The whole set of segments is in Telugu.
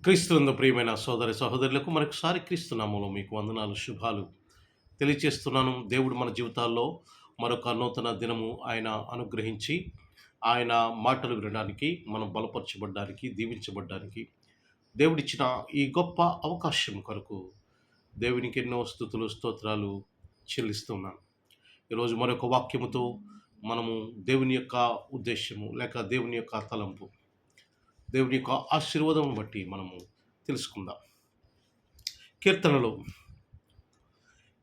క్రీస్తునందు ప్రియమైన సోదరి సహోదరులకు మరొకసారి క్రీస్తు నామములో మీకు వందనాలు, శుభాలు తెలియచేస్తున్నాను. దేవుడు మన జీవితాల్లో మరొక నూతన దినము ఆయన అనుగ్రహించి, ఆయన మాటలు వినడానికి, మనం బలపరచబడ్డానికి, దీవించబడ్డానికి దేవుడిచ్చిన ఈ గొప్ప అవకాశం కొరకు దేవునికి ఎన్నో స్తుతులు, స్తోత్రాలు చెల్లిస్తున్నాను. ఈరోజు మరొక వాక్యముతో మనము దేవుని యొక్క ఉద్దేశము లేక దేవుని యొక్క తలంపు, దేవుని యొక్క ఆశీర్వాదం బట్టి మనము తెలుసుకుందాం. కీర్తనలు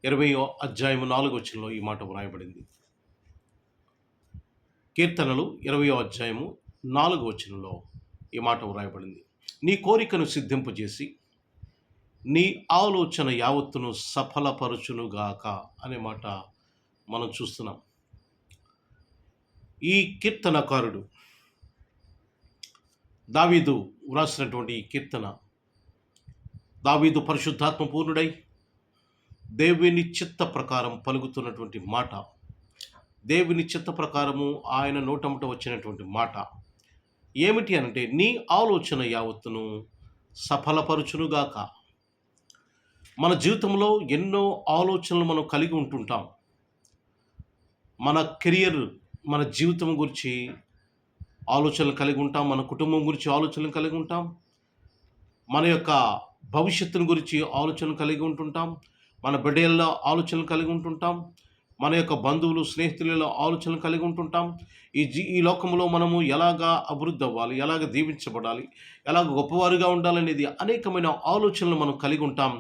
20వ అధ్యాయము 4వ వచనంలో ఈ మాట వ్రాయబడింది. కీర్తనలు 20వ అధ్యాయము 4వ వచనంలో ఈ మాట వ్రాయబడింది. నీ కోరికను సిద్ధింపజేసి నీ ఆలోచన యావత్తును సఫలపరచునుగాక అనే మాట మనం చూస్తున్నాం. ఈ కీర్తనకారుడు దావీదు వ్రాసినటువంటి ఈ కీర్తన, దావీదు పరిశుద్ధాత్మ పూర్ణుడై దేవుని చిత్త ప్రకారం పలుకుతున్నటువంటి మాట, దేవుని చిత్త ప్రకారము ఆయన నోటముట వచ్చినటువంటి మాట ఏమిటి అంటే, నీ ఆలోచన యావత్తును సఫలపరచునుగాక. మన జీవితంలో ఎన్నో ఆలోచనలు మనం కలిగి ఉంటుంటాం. మన కెరియర్, మన జీవితం గురించి ఆలోచనలు కలిగి ఉంటాం, మన కుటుంబం గురించి ఆలోచనలు కలిగి ఉంటాం, మన యొక్క భవిష్యత్తును గురించి ఆలోచనలు కలిగి ఉంటుంటాం, మన బిడ్డల్లో ఆలోచనలు కలిగి ఉంటుంటాం, మన యొక్క బంధువులు స్నేహితులలో ఆలోచనలు కలిగి ఉంటుంటాం. ఈ లోకంలో మనము ఎలాగా అభివృద్ధి అవ్వాలి, ఎలాగ దీవించబడాలి, ఎలాగ గొప్పవారుగా ఉండాలనేది అనేకమైన ఆలోచనలు మనం కలిగి ఉంటాం.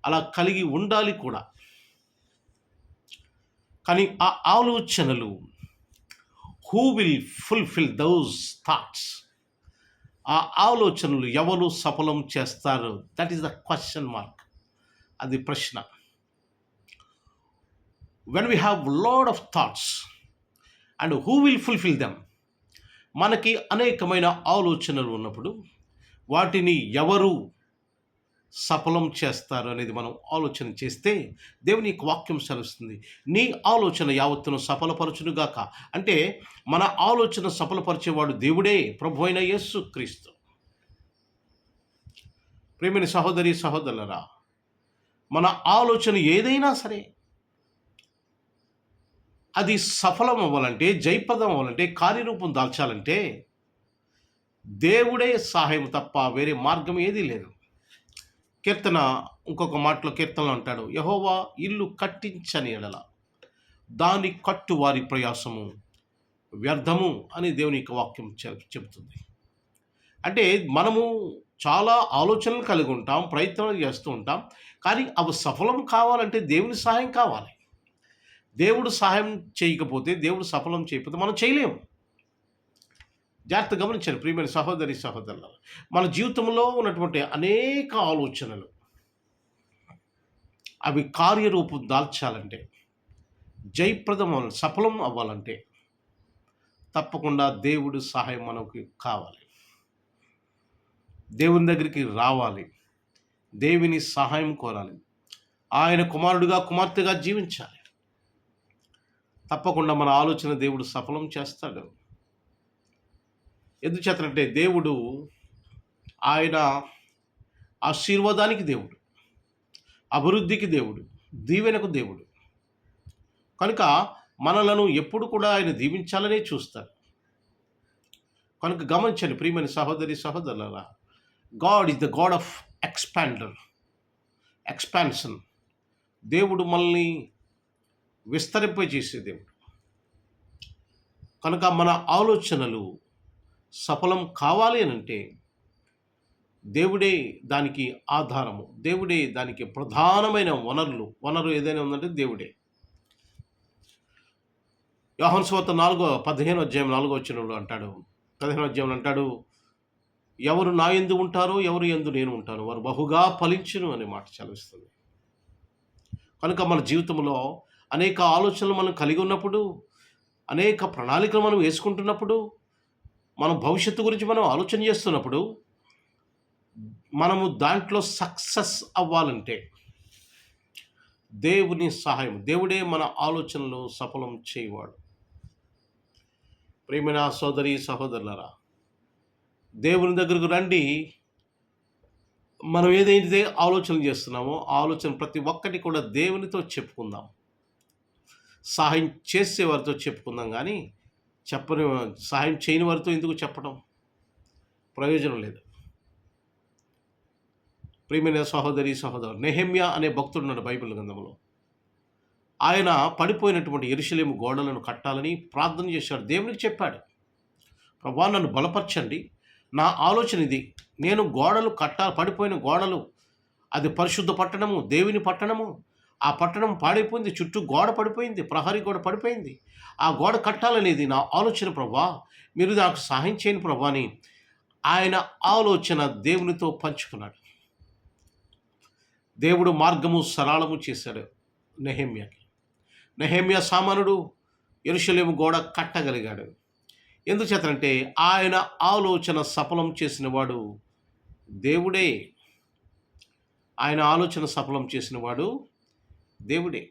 అలా కలిగి ఉండాలి కూడా. కానీ ఆ ఆలోచనలు who will fulfil those thoughts, ఆ ఆలోచనలు ఎవరు సఫలం చేస్తారు? That is the question mark. అది ప్రశ్న. When we have lot of thoughts and who will fulfil them, మనకి అనేకమైన ఆలోచనలు ఉన్నప్పుడు వాటిని ఎవరు సఫలం చేస్తారు అనేది మనం ఆలోచన చేస్తే దేవుని యొక్క వాక్యం సెలవుస్తుంది. నీ ఆలోచన యావత్తును సఫలపరచునుగాక. అంటే మన ఆలోచన సఫలపరిచేవాడు దేవుడే, ప్రభు అయిన యేసు క్రీస్తు. ప్రియమైన సహోదరి సహోదరులరా, మన ఆలోచన ఏదైనా సరే అది సఫలం అవ్వాలంటే, జయప్రదం అవ్వాలంటే, కార్యరూపం దాల్చాలంటే దేవుడే సహాయం తప్ప వేరే మార్గం ఏదీ లేదు. కీర్తన ఇంకొక మాటలో కీర్తనలో అంటాడు, యెహోవా ఇల్లు కట్టించని ఎడల దాని కట్టు వారి ప్రయాసము వ్యర్థము అని దేవుని యొక్క వాక్యం చెబుతుంది. అంటే మనము చాలా ఆలోచనలు కలిగి ఉంటాం, ప్రయత్నాలు చేస్తూ ఉంటాం, కానీ అవి సఫలం కావాలంటే దేవుని సహాయం కావాలి. దేవుడు సహాయం చేయకపోతే, దేవుడు సఫలం చేయకపోతే మనం చేయలేము. జాగ్రత్త గమనించండి ప్రియమైన సహోదరి సహోదరులు, మన జీవితంలో ఉన్నటువంటి అనేక ఆలోచనలు అవి కార్యరూపం దాల్చాలంటే, జయప్రదం సఫలం అవ్వాలంటే తప్పకుండా దేవుడి సహాయం మనకు కావాలి. దేవుని దగ్గరికి రావాలి, దేవుని సహాయం కోరాలి, ఆయన కుమారుడిగా కుమార్తెగా జీవించాలి. తప్పకుండా మన ఆలోచన దేవుడు సఫలం చేస్తాడు. ఎందుచేతనంటే దేవుడు ఆయన ఆశీర్వాదానికి దేవుడు, అభివృద్ధికి దేవుడు, దీవెనకు దేవుడు. కనుక మనలను ఎప్పుడు కూడా ఆయన దీవించాలనే చూస్తారు. కనుక గమనించండి ప్రియమైన సహోదరి సహోదరులారా, God is the God of expansion. దేవుడు మనల్ని విస్తరింపజేసే దేవుడు. కనుక మన ఆలోచనలు సఫలం కావాలి అని అంటే దేవుడే దానికి ఆధారము, దేవుడే దానికి ప్రధానమైన వనరు ఏదైనా ఉందంటే దేవుడే. యోహాను సువార్త 15వ అధ్యాయం 4వ వచనంలో అంటాడు, 15వ అధ్యాయంలో అంటాడు, ఎవరు నా యందు ఉంటారో, ఎవరు యందు నేను ఉంటాను, వారు బహుగా ఫలించును అనే మాట చదివిస్తుంది. కనుక మన జీవితంలో అనేక ఆలోచనలు మనం కలిగి ఉన్నప్పుడు, అనేక ప్రణాళికలు మనం వేసుకుంటున్నప్పుడు, మన భవిష్యత్తు గురించి మనం ఆలోచన చేస్తున్నప్పుడు, మనము దాంట్లో సక్సెస్ అవ్వాలంటే దేవుని సహాయం, దేవుడే మన ఆలోచనలు సఫలం చేయవాడు. ప్రియమైన సోదరి సహోదరులారా, దేవుని దగ్గరకు రండి, మనం ఏదైతే ఆలోచన చేస్తున్నామో ఆ ఆలోచన ప్రతి ఒక్కటి కూడా దేవునితో చెప్పుకుందాం. సహాయం చేసే వారితో చెప్పుకుందాం కానీ చెప్పని సహాయం చేయని వారితో ఎందుకు చెప్పడం? ప్రయోజనం లేదు. ప్రియమైన సహోదరి సహోదరు, నెహెమ్యా అనే భక్తుడున్నాడు బైబిల్ గ్రంథంలో. ఆయన పడిపోయినటువంటి యెరూషలేము గోడలను కట్టాలని ప్రార్థన చేశాడు. దేవునికి చెప్పాడు, ప్రభువా నన్ను బలపరచండి, నా ఆలోచన ఇది, నేను గోడలు పడిపోయిన గోడలు, అది పరిశుద్ధ పట్టణము, దేవుని పట్టణము, ఆ పట్టణం పాడైపోయింది, చుట్టూ గోడ పడిపోయింది, ప్రహరీ గోడ పడిపోయింది, ఆ గోడ కట్టాలనేది నా ఆలోచన ప్రభువా, మీరు నాకు సహాయం చేయని ప్రభువా అని ఆయన ఆలోచన దేవునితో పంచుకున్నాడు. దేవుడు మార్గము సరళము చేశాడు నెహెమ్యాకి. నెహెమ్యా సామానుడు యెరూషలేము గోడ కట్టగలిగాడు. ఎందుచేతంటే ఆయన ఆలోచన సఫలం చేసిన వాడు దేవుడే. ఆయన ఆలోచన సఫలం చేసిన వాడు దేవుడే.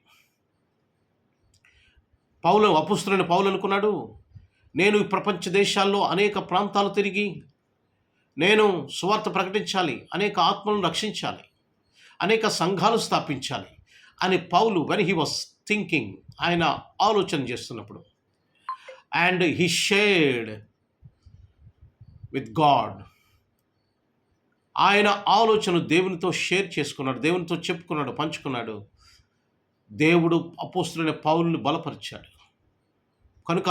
అపొస్తలుడైన పౌలు అనుకున్నాడు, నేను ఈ ప్రపంచ దేశాల్లో అనేక ప్రాంతాలు తిరిగి నేను సువార్త ప్రకటించాలి, అనేక ఆత్మలను రక్షించాలి, అనేక సంఘాలు స్థాపించాలి అని పౌలు వెన్ హీ వాస్ థింకింగ్, ఆయన ఆలోచన చేస్తున్నప్పుడు, and he shared with God, ఆయన ఆలోచన దేవునితో షేర్ చేసుకున్నాడు, దేవునితో చెప్పుకున్నాడు, పంచుకున్నాడు. దేవుడు అపొస్తలుడైన పౌలుని బలపరిచాడు. కనుక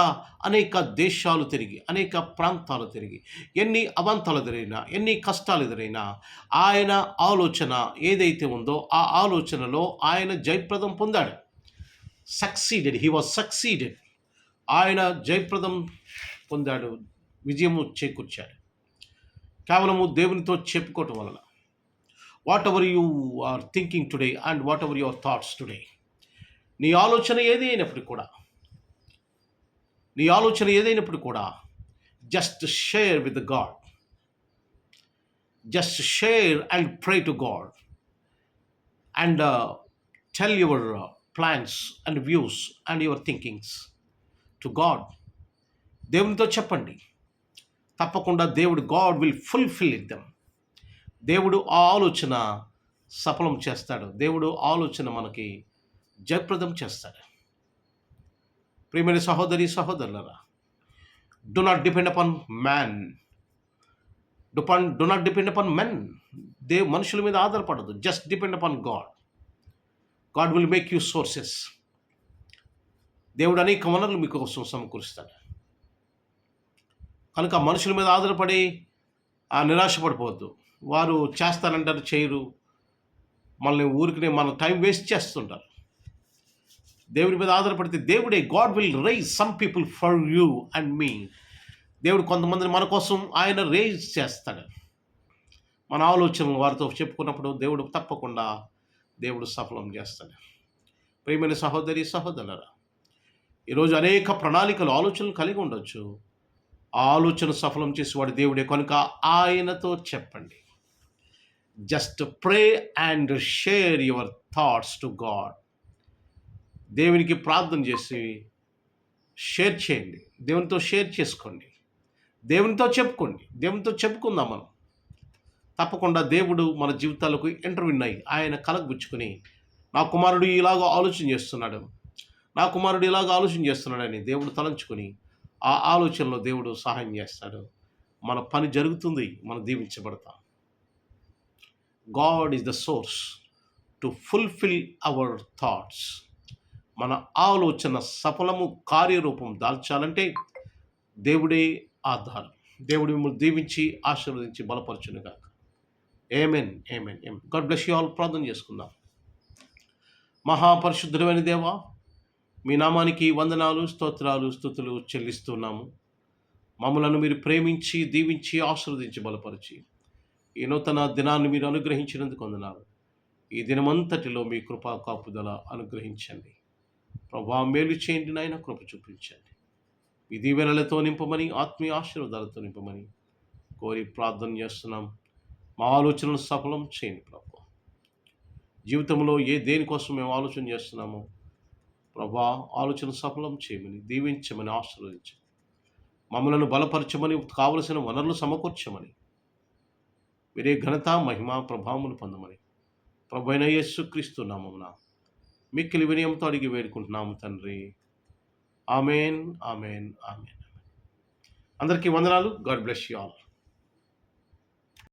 అనేక దేశాలు తిరిగి, అనేక ప్రాంతాలు తిరిగి, ఎన్ని అవాంతరాలు ఎదురైనా, ఎన్ని కష్టాలు ఎదురైనా, ఆయన ఆలోచన ఏదైతే ఉందో ఆ ఆలోచనలో ఆయన జయప్రదం పొందాడు. Succeeded, he was succeeded. ఆయన జయప్రదం పొందాడు, విజయము చేకూర్చాడు. కేవలము దేవునితో చెప్పుకోవటం వలన. Whatever you are thinking today and whatever your thoughts today, నీ ఆలోచన ఏది అయినప్పటికీ కూడా, just share with God, just share and pray to God and tell your plans and views and your thinkings to God. దేవునితో చెప్పండి, తప్పకుండా దేవుడు, God will fulfil it them. దేవుడు ఆ ఆలోచన సఫలం చేస్తాడు. దేవుడు ఆలోచన మనకి జయప్రదం చేస్తాడు. ప్రియమైన సహోదరి సహోదరులారా, do not depend upon man, do not depend upon men. మనుషుల మీద ఆధారపడదు, just depend upon God. God will make you sources. దేవుడు అనేక వనరులు మీకోసం సమకూరుస్తాడు. కనుక మనుషుల మీద ఆధారపడి నిరాశపడిపోవద్దు. వారు చేస్తానంటారు, చేయరు, మనల్ని ఊరికి మన టైం వేస్ట్ చేస్తుంటారు. దేవుడి మీద ఆధారపడితే దేవుడే, God will raise some people for you and me. దేవుడు కొంతమందిని మన కోసం ఆయన రైజ్ చేస్తాడు. మన ఆలోచనలు వారితో చెప్పుకున్నప్పుడు దేవుడు తప్పకుండా దేవుడు సఫలం చేస్తాడు. ప్రియమైన సహోదరి సహోదరులారా, ఈరోజు అనేక ప్రణాళికలు, ఆలోచనలు కలిగి ఉండొచ్చు. ఆ ఆలోచన సఫలం చేసేవాడు దేవుడే. కనుక ఆయనతో చెప్పండి. Just pray and share your thoughts to God. దేవునికి ప్రార్థన చేసి షేర్ చేయండి, దేవునితో షేర్ చేసుకోండి, దేవునితో చెప్పుకోండి, దేవునితో చెప్పుకుందాం. మనం తప్పకుండా దేవుడు మన జీవితాలకు ఇంటర్వ్యూ అయ్యి ఆయన కలగబుచ్చుకొని, నా కుమారుడు ఇలాగ ఆలోచన చేస్తున్నాడని దేవుడు తలంచుకొని ఆ ఆలోచనలో దేవుడు సహాయం చేస్తాడు. మన పని జరుగుతుంది, మనం దీవించబడతాం. God is the source to fulfil our thoughts. మన ఆలోచన సఫలము, కార్యరూపం దాల్చాలంటే దేవుడే ఆధారం. దేవుడు మిమ్మల్ని దీవించి ఆశీర్వదించి బలపరచునుగాక. ఆమేన్, ఆమేన్, ఆమేన్. God bless you all. ప్రార్థన చేసుకుందాం. మహాపరిశుద్ధుడైన దేవా, మీ నామానికి వందనాలు, స్తోత్రాలు, స్తుతులు చెల్లిస్తున్నాము. మమ్మలను మీరు ప్రేమించి, దీవించి, ఆశీర్వదించి, బలపరిచి ఈ నూతన దినాన్ని మీరు అనుగ్రహించినందుకు వందనాలు. ఈ దినమంతటిలో మీ కృపా కాపుదల అనుగ్రహించండి ప్రభువా. మేలు చేయండి నాయన, కృప చూపించండి. మీ దీవెనలతో నింపమని, ఆత్మీయ ఆశీర్వాదాలతో నింపమని కోరి ప్రార్థన చేస్తున్నాం. మా ఆలోచనలు సఫలం చేయండి ప్రభువా. జీవితంలో దేనికోసం మేము ఆలోచన చేస్తున్నామో ప్రభువా, ఆలోచన సఫలం చేయమని, దీవించమని, ఆశీర్వదించమని, మమ్మలను బలపరచమని, కావలసిన వనరులు సమకూర్చమని మీరే ఘనత మహిమ ప్రభావములు పొందమని ప్రభువైన యేసుక్రీస్తు నామమున మిక్కిలి వినయంతో అడిగి వేడుకుంటున్నాము తండ్రి. Amen, amen, amen. అందరికీ వందనాలు. God bless you all.